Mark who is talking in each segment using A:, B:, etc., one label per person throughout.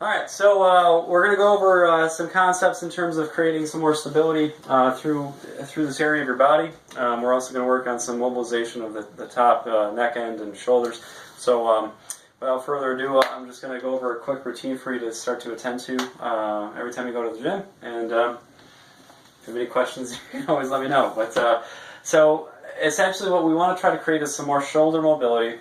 A: Alright, so we're going to go over some concepts in terms of creating some more stability through this area of your body. We're also going to work on some mobilization of the top neck end and shoulders. So without further ado, I'm just going to go over a quick routine for you to start to attend to every time you go to the gym. And if you have any questions, you can always let me know. But so essentially what we want to try to create is some more shoulder mobility.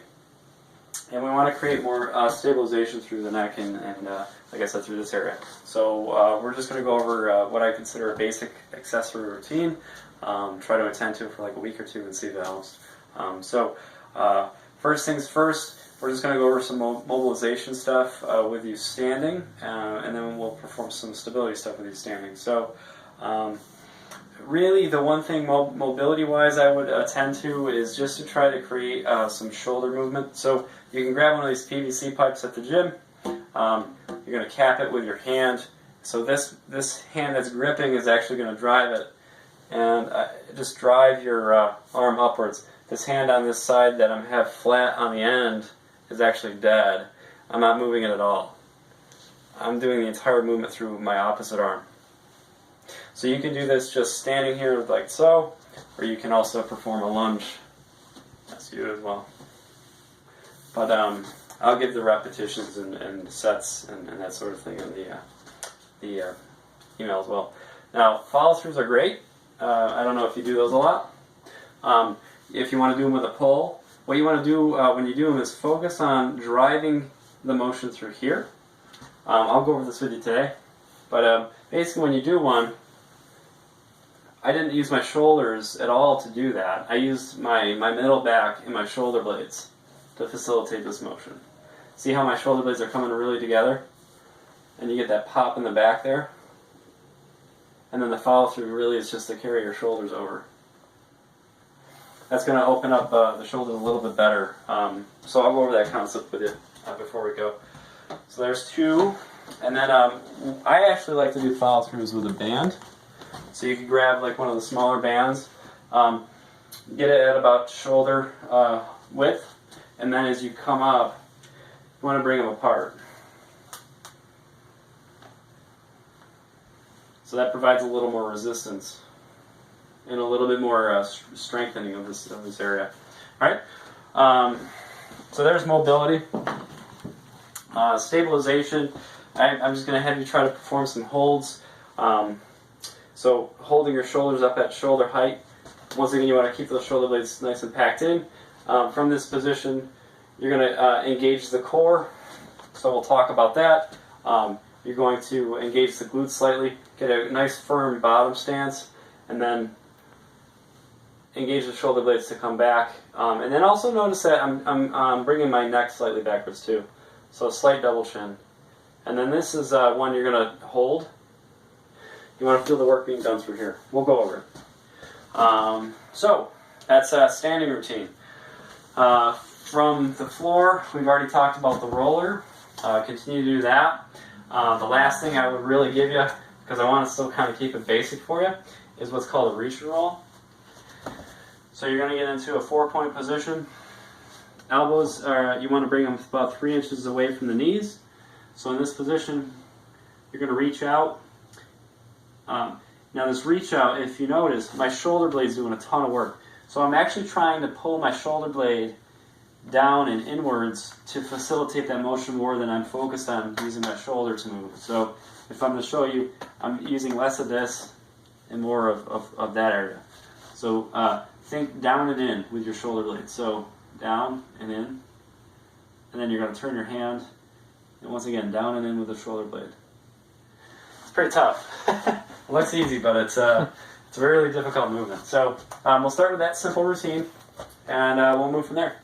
A: And we want to create more stabilization through the neck and like I said, through this area. So we're just going to go over what I consider a basic accessory routine. Try to attend to it for like a week or two and see if it helps. First things first, we're just going to go over some mobilization stuff with you standing, and then we'll perform some stability stuff with you standing. So really the one thing mobility-wise I would attend to is just to try to create some shoulder movement. So you can grab one of these PVC pipes at the gym. You're going to cap it with your hand. So this hand that's gripping is actually going to drive it. And just drive your arm upwards. This hand on this side that I have flat on the end is actually dead. I'm not moving it at all. I'm doing the entire movement through my opposite arm. So you can do this just standing here like so, or you can also perform a lunge. That's you as well. But I'll give the repetitions and sets and that sort of thing in the email as well. Now, follow-throughs are great. I don't know if you do those a lot. If you want to do them with a pull, what you want to do when you do them is focus on driving the motion through here. I'll go over this with you today. But basically when you do one, I didn't use my shoulders at all to do that. I used my middle back and my shoulder blades to facilitate this motion. See how my shoulder blades are coming really together? And you get that pop in the back there? And then the follow through really is just to carry your shoulders over. That's going to open up the shoulders a little bit better. So I'll go over that concept with you before we go. So there's two. And then I actually like to do follow throughs with a band. So you can grab like one of the smaller bands, get it at about shoulder width, and then as you come up, you want to bring them apart. So that provides a little more resistance and a little bit more strengthening of this area. All right. So there's mobility, stabilization. I'm just going to have you try to perform some holds. So holding your shoulders up at shoulder height. Once again, you want to keep those shoulder blades nice and packed in. From this position, you're going to engage the core. So we'll talk about that. You're going to engage the glutes slightly, get a nice firm bottom stance, and then engage the shoulder blades to come back. And then also notice that I'm bringing my neck slightly backwards too. So a slight double chin. And then this is one you're going to hold. You want to feel the work being done through here. We'll go over it. So that's a standing routine. From the floor, we've already talked about the roller. Continue to do that. The last thing I would really give you, because I want to still kind of keep it basic for you, is what's called a reach and roll. So you're going to get into a 4-point position. Elbows, you want to bring them about 3 inches away from the knees. So in this position, you're going to reach out. Now this reach out, if you notice, my shoulder blade's doing a ton of work. So I'm actually trying to pull my shoulder blade down and inwards to facilitate that motion more than I'm focused on using my shoulder to move. So if I'm going to show you, I'm using less of this and more of that area. So think down and in with your shoulder blade. So down and in, and then you're going to turn your hand, and once again, down and in with the shoulder blade. It's pretty tough. It looks easy, but it's a really difficult movement. So we'll start with that simple routine, and we'll move from there.